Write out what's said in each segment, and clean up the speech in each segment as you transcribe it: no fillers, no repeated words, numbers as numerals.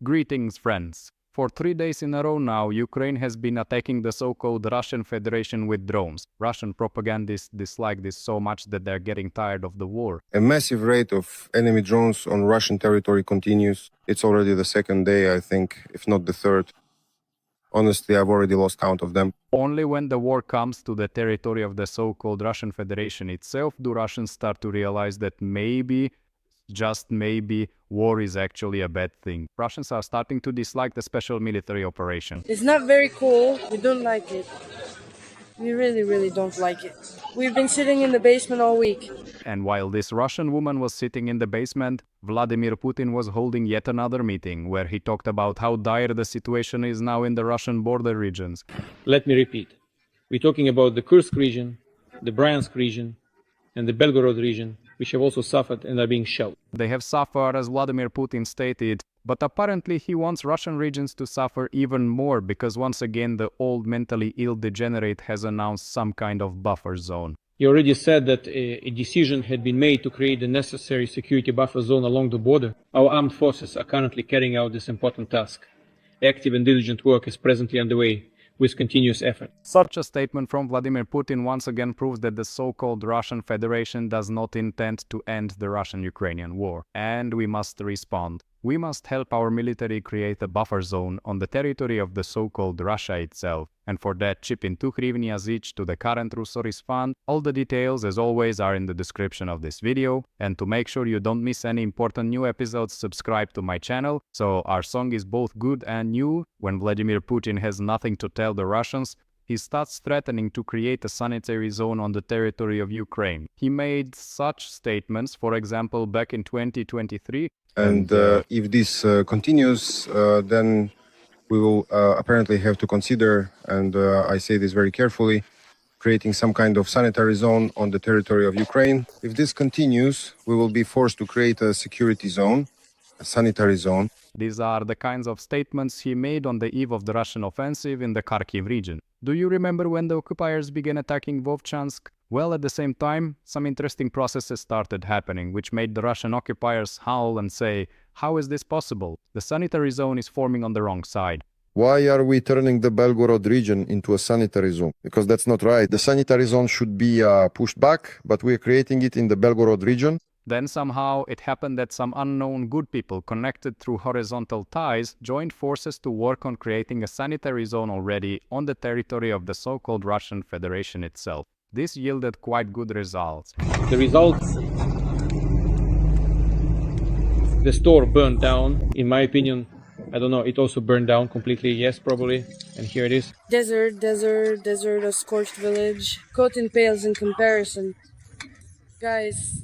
Greetings, friends. For 3 days in a row now, Ukraine has been attacking the so-called Russian Federation with drones. Russian propagandists dislike this so much that they're getting tired of the war. A massive raid of enemy drones on Russian territory continues. It's already the second day, I think, if not the third. Honestly, I've already lost count of them. Only when the war comes to the territory of the so-called Russian Federation itself do Russians start to realize that maybe, just maybe, war is actually a bad thing. Russians are starting to dislike the special military operation. It's not very cool. We don't like it. We really don't like it. We've been sitting in the basement all week. And while this Russian woman was sitting in the basement, Vladimir Putin was holding yet another meeting where he talked about how dire the situation is now in the Russian border regions. Let me repeat. We're talking about the Kursk region, the Bryansk region, and the Belgorod region, which have also suffered and are being shelled. They have suffered, as Vladimir Putin stated, but apparently he wants Russian regions to suffer even more because once again the old mentally ill degenerate has announced some kind of buffer zone. He already said that a decision had been made to create the necessary security buffer zone along the border. Our armed forces are currently carrying out this important task. Active and diligent work is presently underway with continuous effort. Such a statement from Vladimir Putin once again proves that the so-called Russian Federation does not intend to end the Russian-Ukrainian war. And we must respond. We must help our military create a buffer zone on the territory of the so-called Russia itself. And for that, chip in 2 hryvnias each to the current Russoris fund. All the details, as always, are in the description of this video. And to make sure you don't miss any important new episodes, subscribe to my channel. So our song is both good and new. When Vladimir Putin has nothing to tell the Russians, he starts threatening to create a sanitary zone on the territory of Ukraine. He made such statements, for example, back in 2023. And if this continues, then we will apparently have to consider, and I say this very carefully, creating some kind of sanitary zone on the territory of Ukraine. If this continues, we will be forced to create a security zone, a sanitary zone. These are the kinds of statements he made on the eve of the Russian offensive in the Kharkiv region. Do you remember when the occupiers began attacking Vovchansk? Well, at the same time, some interesting processes started happening, which made the Russian occupiers howl and say, how is this possible? The sanitary zone is forming on the wrong side. Why are we turning the Belgorod region into a sanitary zone? Because that's not right. The sanitary zone should be pushed back, but we're creating it in the Belgorod region. Then somehow it happened that some unknown good people connected through horizontal ties joined forces to work on creating a sanitary zone already on the territory of the so-called Russian Federation itself. This yielded quite good results. The results? The store burned down. In my opinion, I don't know, it also burned down completely. Yes, probably. And here it is. Desert, a scorched village. Coat in pales in comparison. Guys,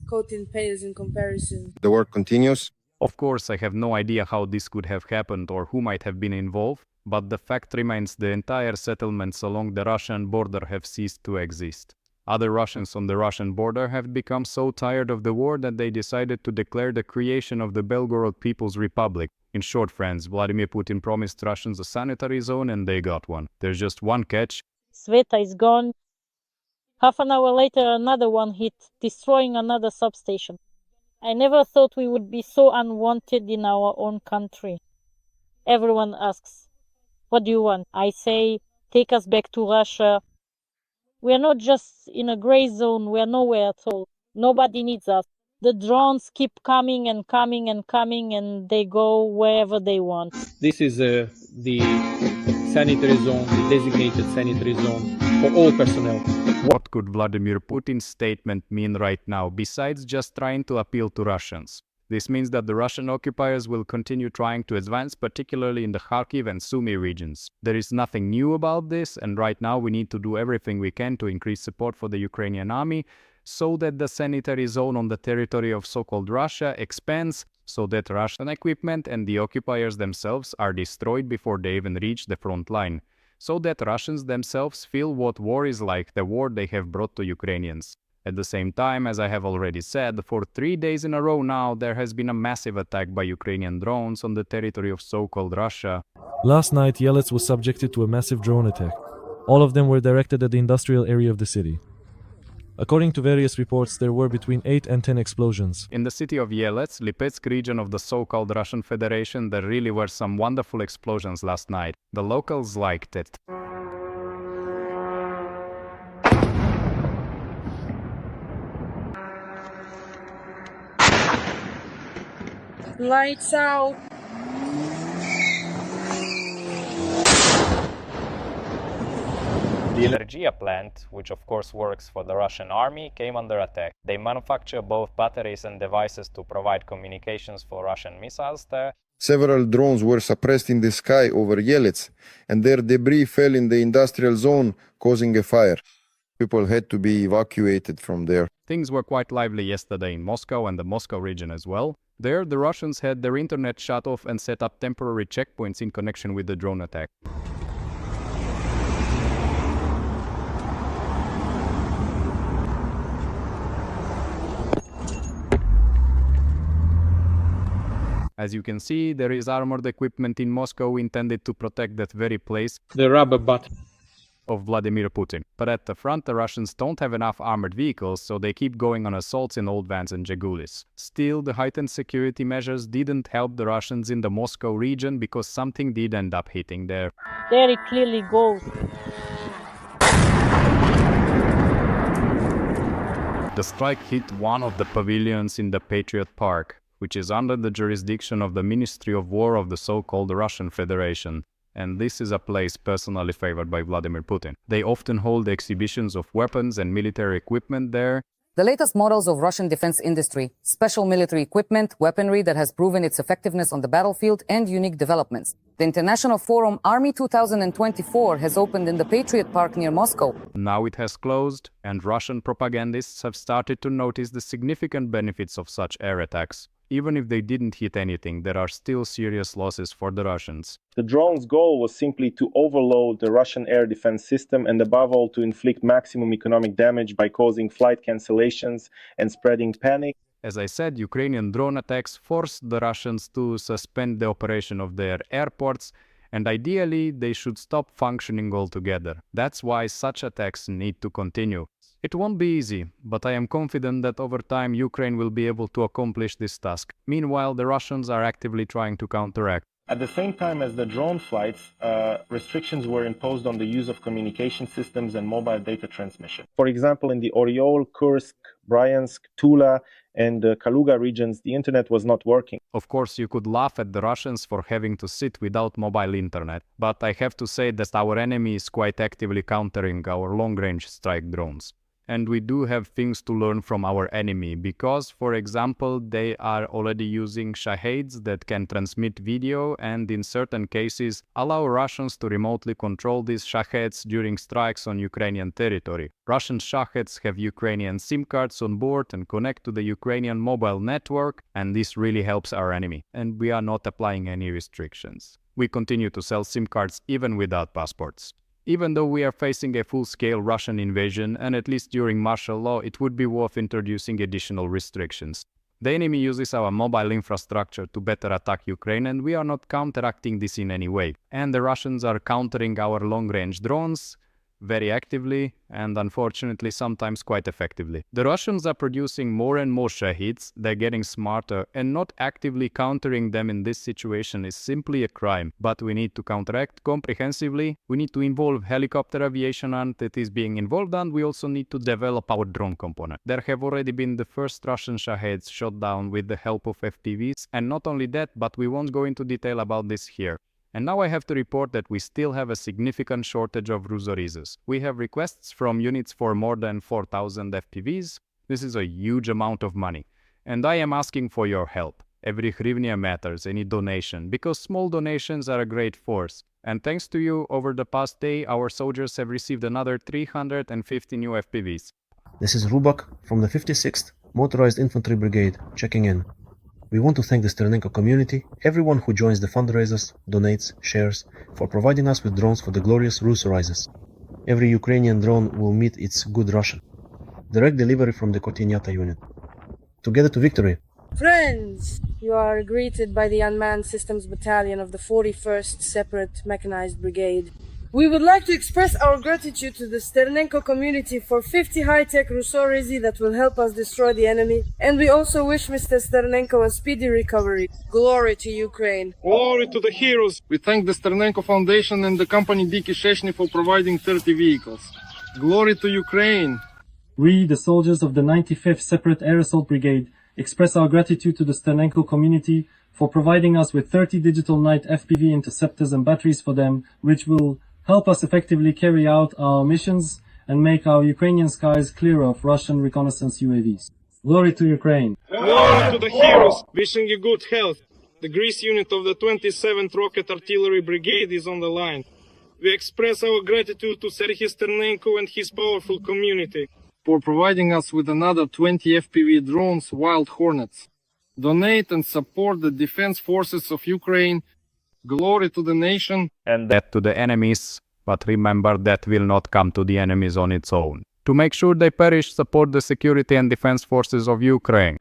coat in pales in comparison. The work continues. Of course, I have no idea how this could have happened or who might have been involved, but the fact remains the entire settlements along the Russian border have ceased to exist. Other Russians on the Russian border have become so tired of the war that they decided to declare the creation of the Belgorod People's Republic. In short, friends, Vladimir Putin promised Russians a sanitary zone and they got one. There's just one catch. Sveta is gone. Half an hour later, another one hit, destroying another substation. I never thought we would be so unwanted in our own country. Everyone asks, what do you want? I say, take us back to Russia. We are not just in a gray zone, we are nowhere at all. Nobody needs us. The drones keep coming and coming and coming, and they go wherever they want. This is the sanitary zone, the designated sanitary zone for all personnel. What could Vladimir Putin's statement mean right now, besides just trying to appeal to Russians? This means that the Russian occupiers will continue trying to advance, particularly in the Kharkiv and Sumy regions. There is nothing new about this, and right now we need to do everything we can to increase support for the Ukrainian army, so that the sanitary zone on the territory of so-called Russia expands, so that Russian equipment and the occupiers themselves are destroyed before they even reach the front line, so that Russians themselves feel what war is like, the war they have brought to Ukrainians. At the same time, as I have already said, for 3 days in a row now, there has been a massive attack by Ukrainian drones on the territory of so-called Russia. Last night, Yelets was subjected to a massive drone attack. All of them were directed at the industrial area of the city. According to various reports, there were between 8 and 10 explosions. In the city of Yelets, Lipetsk region of the so-called Russian Federation, there really were some wonderful explosions last night. The locals liked it. Lights out. The Energia plant, which of course works for the Russian army, came under attack. They manufacture both batteries and devices to provide communications for Russian missiles there. Several drones were suppressed in the sky over Yelets, and their debris fell in the industrial zone, causing a fire. People had to be evacuated from there. Things were quite lively yesterday in Moscow and the Moscow region as well. There, the Russians had their internet shut off and set up temporary checkpoints in connection with the drone attack. As you can see, there is armored equipment in Moscow intended to protect that very place The rubber butt. of Vladimir Putin. But at the front, the Russians don't have enough armored vehicles, so they keep going on assaults in old vans and Jagulis. Still, the heightened security measures didn't help the Russians in the Moscow region because something did end up hitting there. There it clearly goes. The strike hit one of the pavilions in the Patriot Park, which is under the jurisdiction of the Ministry of War of the so-called Russian Federation. And this is a place personally favored by Vladimir Putin. They often hold exhibitions of weapons and military equipment there. The latest models of Russian defense industry, special military equipment, weaponry that has proven its effectiveness on the battlefield, and unique developments. The International Forum Army 2024 has opened in the Patriot Park near Moscow. Now it has closed, and Russian propagandists have started to notice the significant benefits of such air attacks. Even if they didn't hit anything, there are still serious losses for the Russians. The drone's goal was simply to overload the Russian air defense system and above all to inflict maximum economic damage by causing flight cancellations and spreading panic. As I said, Ukrainian drone attacks forced the Russians to suspend the operation of their airports, and ideally they should stop functioning altogether. That's why such attacks need to continue. It won't be easy, but I am confident that over time Ukraine will be able to accomplish this task. Meanwhile, the Russians are actively trying to counteract. At the same time as the drone flights, restrictions were imposed on the use of communication systems and mobile data transmission. For example, in the Oryol, Kursk, Bryansk, Tula, and Kaluga regions, the internet was not working. Of course, you could laugh at the Russians for having to sit without mobile internet, but I have to say that our enemy is quite actively countering our long-range strike drones. And we do have things to learn from our enemy because, for example, they are already using Shaheds that can transmit video and in certain cases allow Russians to remotely control these Shaheds during strikes on Ukrainian territory. Russian Shaheds have Ukrainian SIM cards on board and connect to the Ukrainian mobile network, and this really helps our enemy. And we are not applying any restrictions. We continue to sell SIM cards even without passports. Even though we are facing a full-scale Russian invasion, and at least during martial law, it would be worth introducing additional restrictions. The enemy uses our mobile infrastructure to better attack Ukraine, and we are not counteracting this in any way. And the Russians are countering our long-range drones very actively and unfortunately sometimes quite effectively. The Russians are producing more and more Shahids, they're getting smarter, and not actively countering them in this situation is simply a crime. But we need to counteract comprehensively, we need to involve helicopter aviation and that is being involved, and we also need to develop our drone component. There have already been the first Russian Shahids shot down with the help of FPVs, and not only that, but we won't go into detail about this here. And now I have to report that we still have a significant shortage of Ruzorizes. We have requests from units for more than 4,000 FPVs. This is a huge amount of money. And I am asking for your help. Every hryvnia matters, any donation, because small donations are a great force. And thanks to you, over the past day, our soldiers have received another 350 new FPVs. This is Rubak from the 56th Motorized Infantry Brigade, checking in. We want to thank the Sternenko community, everyone who joins the fundraisers, donates, shares, for providing us with drones for the glorious Rusorizes. Every Ukrainian drone will meet its good Russian. Direct delivery from the Kotinyata unit. Together to victory! Friends, you are greeted by the Unmanned Systems Battalion of the 41st Separate Mechanized Brigade. We would like to express our gratitude to the Sternenko community for 50 high-tech Rusorezi that will help us destroy the enemy, and we also wish Mr. Sternenko a speedy recovery. Glory to Ukraine. Glory to the heroes. We thank the Sternenko Foundation and the company Diki Sheshny for providing 30 vehicles. Glory to Ukraine. We, the soldiers of the 95th Separate Air Assault Brigade, express our gratitude to the Sternenko community for providing us with 30 digital night FPV interceptors and batteries for them, which will help us effectively carry out our missions and make our Ukrainian skies clear of Russian reconnaissance UAVs. Glory to Ukraine. Glory to the heroes. Wishing you good health. The Greece unit of the 27th Rocket Artillery Brigade is on the line. We express our gratitude to Serhiy Sternenko and his powerful community for providing us with another 20 FPV drones, Wild Hornets. Donate and support the defense forces of Ukraine. Glory to the nation. And that to the enemies, but remember that will not come to the enemies on its own. To make sure they perish, support the security and defense forces of Ukraine.